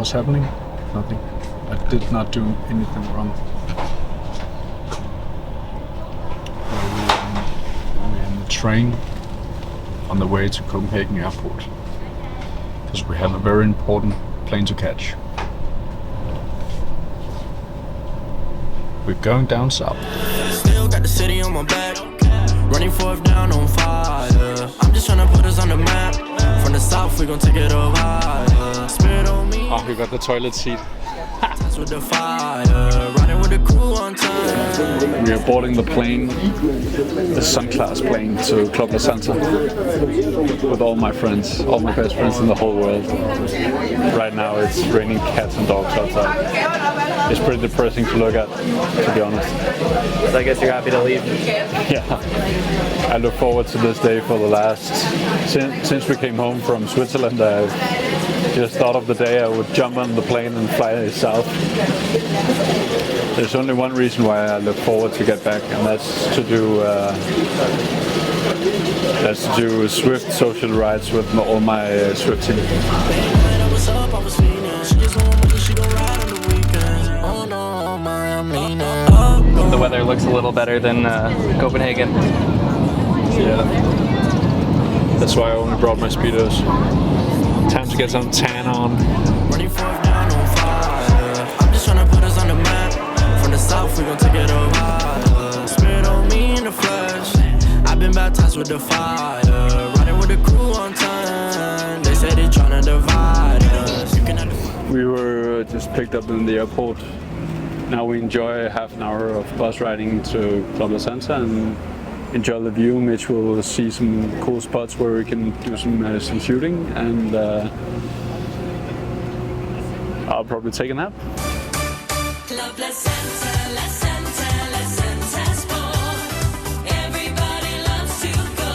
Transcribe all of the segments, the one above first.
was happening? Nothing. I did not do anything wrong. We're in the train on the way to Copenhagen Airport because we have a very important plane to catch. We're going down south. Still got the city on my back, running forth down on fire. I'm just trying to put us on the map. From the south, we gon' take it over higher. Spirit on me. Oh, we got the toilet seat. With the fire, riding with the crew on time. We are boarding the plane, the Sun-class plane to Club LaSanta with all my friends, all my best friends in the whole world. Right now it's raining cats and dogs outside. It's pretty depressing to look at, to be honest. So I guess you're happy to leave? Yeah. I look forward to this day for the last... Since we came home from Switzerland, I just thought of the day I would jump on the plane and fly south. There's only one reason why I look forward to get back, and that's to do Swift social rides with all my Swift team. The weather looks a little better than Copenhagen. Yeah. That's why I only brought my Speedos. Time to get some tan on. Running forth down on fire. I'm just trying to put us on the map. From the south, we gon' take it over higher. Spirit on me in the flesh. I've been baptized with the fire. Riding with the crew on time. They say they tryna divide us. We were just picked up in the airport. Now we enjoy half an hour of bus riding to Club LaSanta and enjoy the view. Mitch will see some cool spots where we can do some shooting, and I'll probably take a nap. Club LaSanta, LaSanta, LaSanta Sport. Everybody loves to go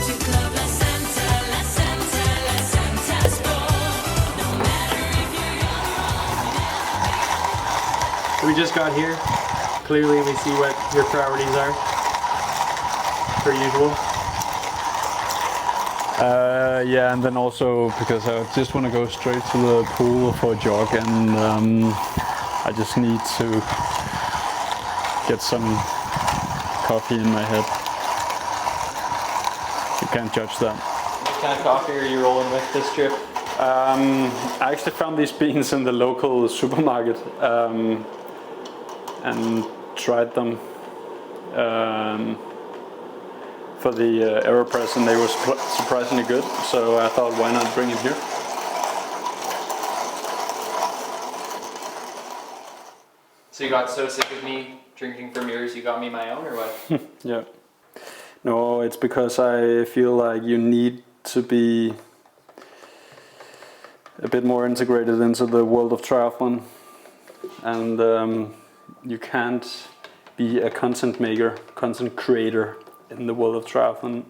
to Club LaSanta, LaSanta, LaSanta Sport. No matter if you're young. We just got here. Clearly we see what your priorities are, per usual. Yeah, and then also because I just want to go straight to the pool for a jog, and I just need to get some coffee in my head. You can't judge that. What kind of coffee are you rolling with this trip? I actually found these beans in the local supermarket and tried them for the AeroPress, and they were surprisingly good, so I thought, why not bring it here? So you got so sick of me drinking from yours, you got me my own, or what? Yeah. No, it's because I feel like you need to be a bit more integrated into the world of triathlon, and you can't be a content maker, content creator in the world of triathlon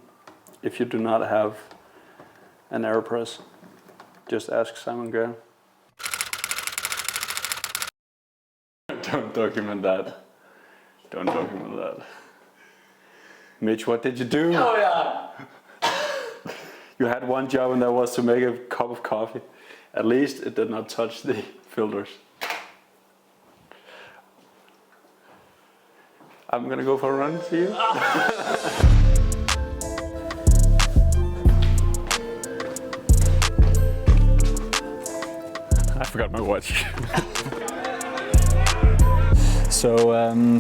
if you do not have an AeroPress. Just ask Simon Graham. Don't document that. Don't document that. Mitch, what did you do? Oh yeah! You had one job, and that was to make a cup of coffee. At least it did not touch the filters. I'm gonna go for a run, see you. I forgot my watch. So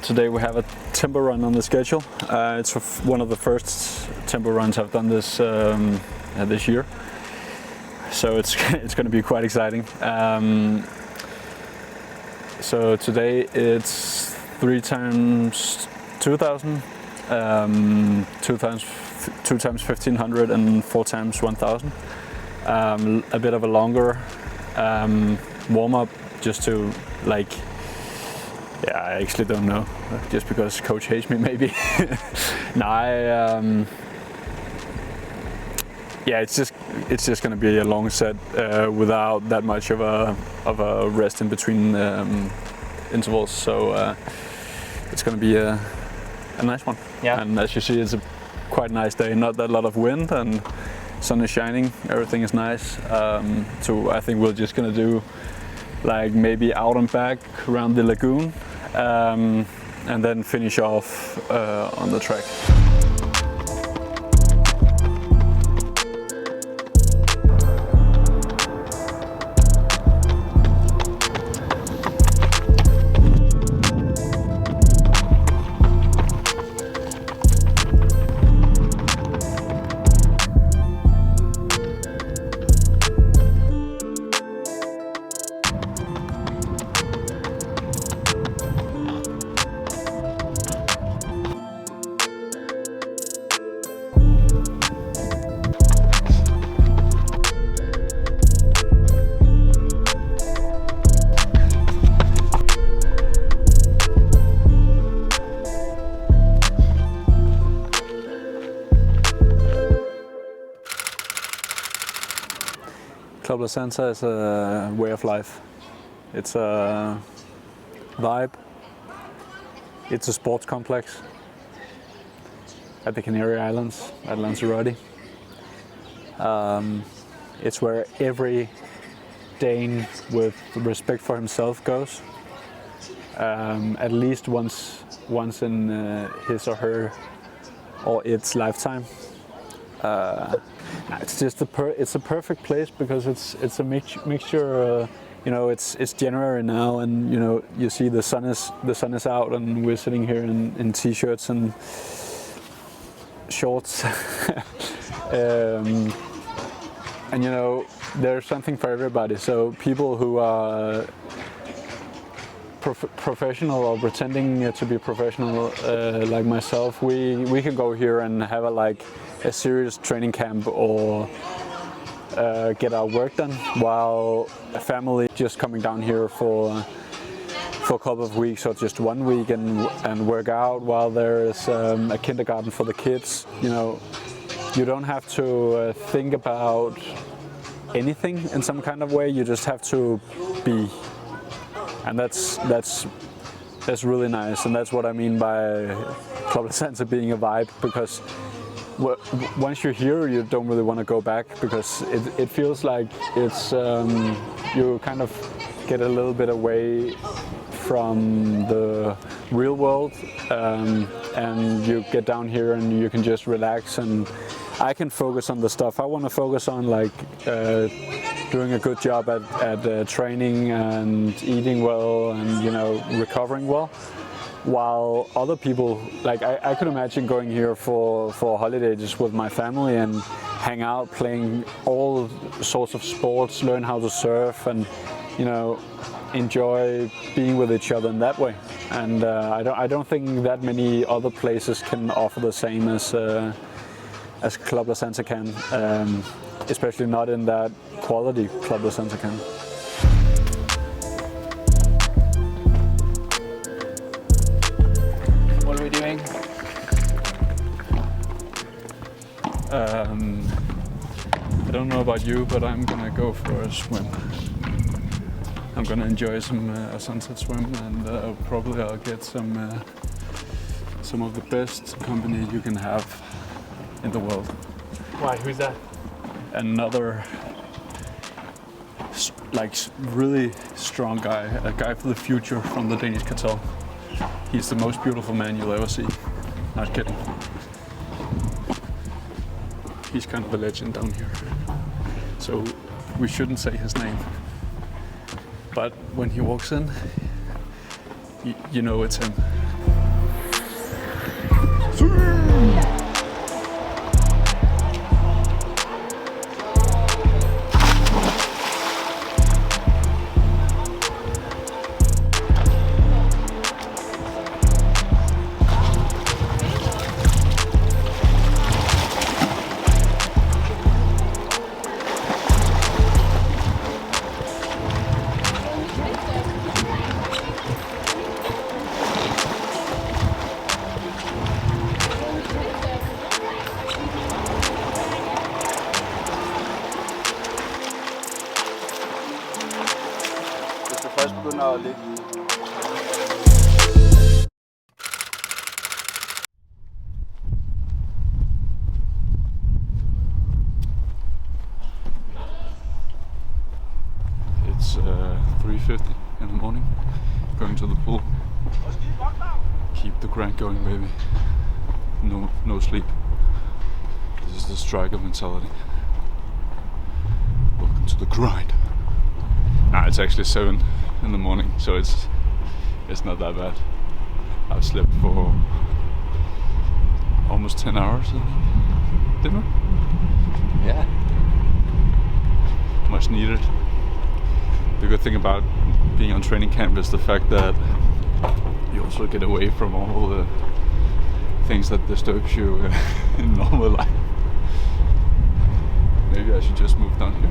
today we have a tempo run on the schedule. It's one of the first tempo runs I've done this year. So it's going to be quite exciting. So today it's 3 times 2,000, 2 times 1,500, and 4 times 1,000. A bit of a longer warm up, just to yeah, I actually don't know, just because coach hates me maybe. No, yeah, it's just going to be a long set without that much of a rest in between intervals. So it's going to be a nice one. Yeah. And as you see, it's a quite nice day. Not that lot of wind, and sun is shining, everything is nice. So I think we're just gonna do like maybe out and back around the lagoon, and then finish off on the track. Club LaSanta is a way of life. It's a vibe. It's a sports complex at the Canary Islands, at Lanzarote. It's where every Dane with respect for himself goes, at least once in his or her or its lifetime. It's just it's a perfect place because it's a mixture. You know, it's January now, and you know you see the sun is out, and we're sitting here in t-shirts and shorts. And you know there's something for everybody. So people who are professional or pretending to be professional, like myself, we can go here and have a serious training camp or get our work done, while a family just coming down here for a couple of weeks or just 1 week and work out, while there is a kindergarten for the kids. You know, you don't have to think about anything in some kind of way. You just have to be, and that's really nice. And that's what I mean by Club LaSanta being a vibe, because once you're here, you don't really want to go back, because it feels like it's you kind of get a little bit away from the real world, and you get down here and you can just relax, and I can focus on the stuff I want to focus on, like doing a good job at training and eating well and, you know, recovering well. While other people, like I could imagine going here for a holiday just with my family and hang out, playing all sorts of sports, learn how to surf, and, you know, enjoy being with each other in that way. And I don't think that many other places can offer the same as Club LaSanta can, especially not in that quality Club LaSanta can. What are we doing? I don't know about you, but I'm gonna go for a swim. I'm gonna enjoy a sunset swim, and probably I'll get some of the best company you can have in the world. Why? Who's that? Another really strong guy, a guy for the future from the Danish cartel. He's the most beautiful man you'll ever see. Not kidding. He's kind of a legend down here. So we shouldn't say his name. But when he walks in, you know it's him. Først begynder at ligge. 3:50 in the morning, going to the pool. Keep the grind going, baby. No sleep. This is the striker mentality. Welcome to the grind. Nah, it's actually 7 in the morning, so it's not that bad. I've slept for almost 10 hours, I think. Didn't I? Yeah. Much needed. The good thing about being on training camp is the fact that you also get away from all the things that disturbs you in normal life. Maybe I should just move down here.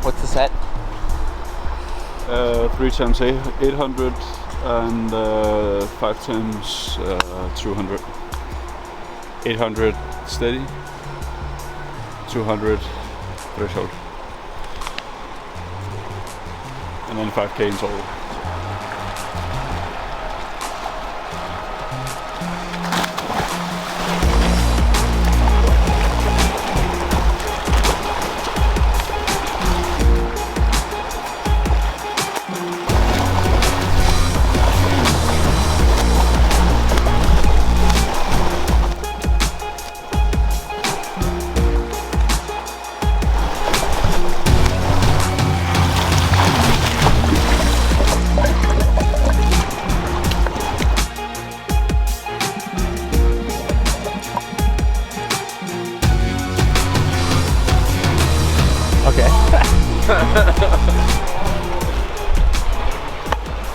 What's the set? 3 times 800 and 5 times 200. 800 steady, 200 threshold, and then 5k in total.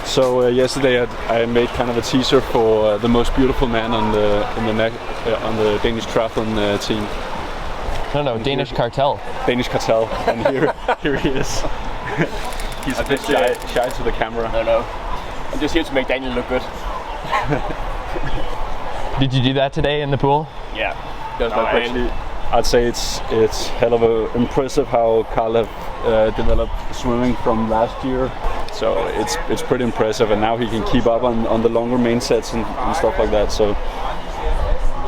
So yesterday I made kind of a teaser for the most beautiful man on the Danish triathlon team. No, Danish cartel. Danish cartel, and here he is. He's a bit shy to the camera. No. I'm just here to make Daniel look good. Did you do that today in the pool? Yeah. Actually, I'd say it's hell of impressive how Carl have developed swimming from last year. So it's pretty impressive, and now he can keep up on the longer main sets and stuff like that. So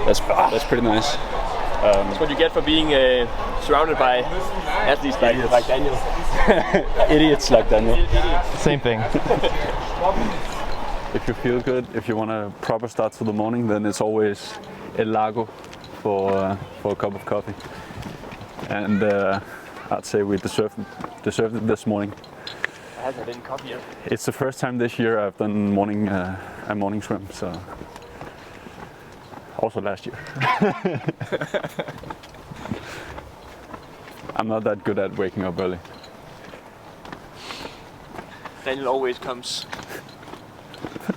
that's pretty nice. That's what you get for being surrounded by athletes like Daniel. Idiots like Daniel. Same thing. If you feel good, if you want a proper start to the morning, then it's always a lago for a cup of coffee. And I'd say we deserved it this morning. I haven't had any coffee yet. It's the first time this year I've done a morning swim, so also last year. I'm not that good at waking up early. Daniel always comes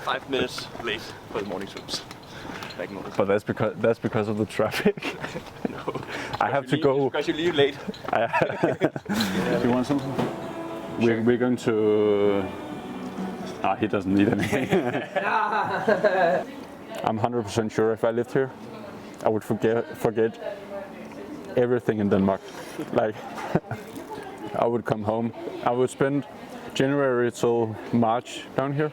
5 minutes late for the morning swims. But that's because of the traffic. No. I have to go. Because you leave late. You want something? We're going to. He doesn't need anything. I'm 100% sure if I lived here, I would forget everything in Denmark. Like, I would come home. I would spend January till March down here,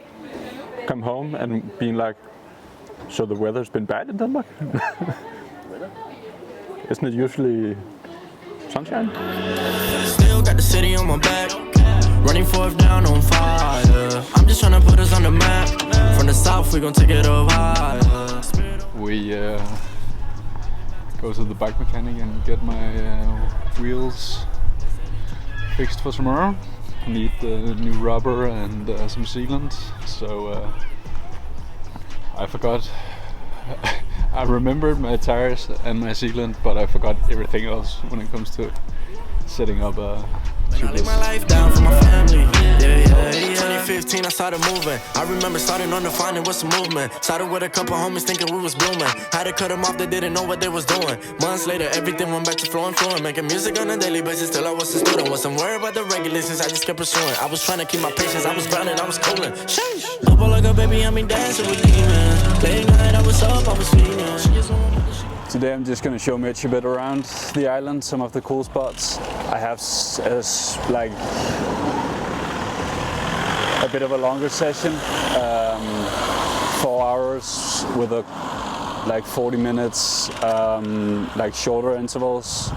come home and being like, so the weather's been bad in Denmark? Isn't it usually sunshine? Still got the city on my back, running forth down on fire. I'm just trying to put us on the map. From the south, we gon' take it up higher. We go to the bike mechanic and get my wheels fixed for tomorrow. Need new rubber and some sealant. So I forgot. I remembered my tires and my sealant, but I forgot everything else when it comes to setting up a I laid my life down for my family. Yeah. 2015, I started moving. I remember starting on defining what's the movement. Started with a couple homies thinking we was blooming. Had to cut them off, they didn't know what they was doing. Months later, everything went back to flowing. Making music on a daily basis till I was a student. Wasn't worried about the regulations, I just kept pursuing. I was trying to keep my patience, I was grounded, I was cooling. Sheesh. Double like a baby, I mean dancing with demons. Late night, I was up, I was feeding. Today I'm just going to show Mitch a bit around the island, some of the cool spots. I have like a bit of a longer session, 4 hours with like 40 minutes, like shorter intervals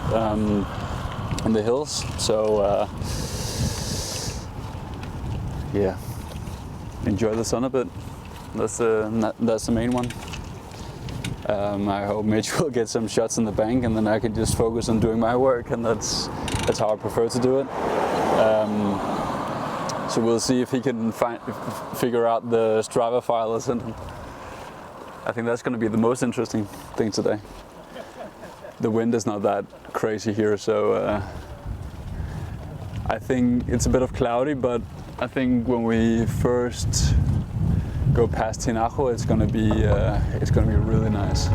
in the hills. So yeah, enjoy the sun a bit. That's the main one. I hope Mitch will get some shots in the bank, and then I can just focus on doing my work, and that's how I prefer to do it. So we'll see if he can figure out the Strava file or something. I think that's going to be the most interesting thing today. The wind is not that crazy here, so I think it's a bit of cloudy, but I think when we first go past Tinajo, it's going to be really nice.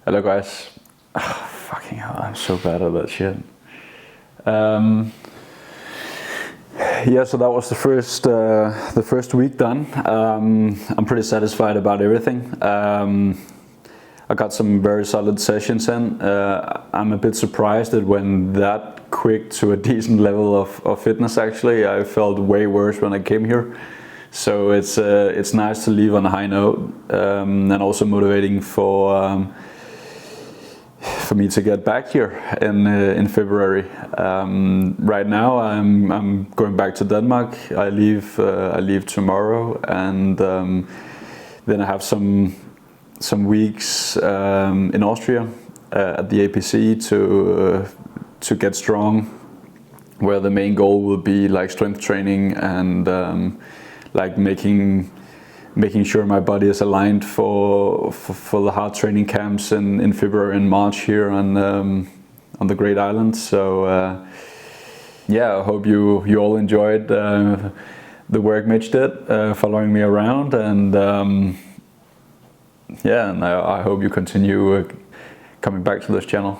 Hello guys. Oh, fucking hell, I'm so bad at that shit. Yeah, so that was the first week done. I'm pretty satisfied about everything. I got some very solid sessions in. I'm a bit surprised that went that quick to a decent level of fitness. Actually, I felt way worse when I came here. So it's nice to leave on a high note, and also motivating for me to get back here in February. Right now I'm going back to Denmark. I leave tomorrow, and then I have some weeks in Austria at the APC to get strong, where the main goal will be like strength training and like making sure my body is aligned for the hard training camps in February and March here on the Great Island. So yeah, I hope you all enjoyed the work Mitch did, following me around, and yeah, and I hope you continue coming back to this channel.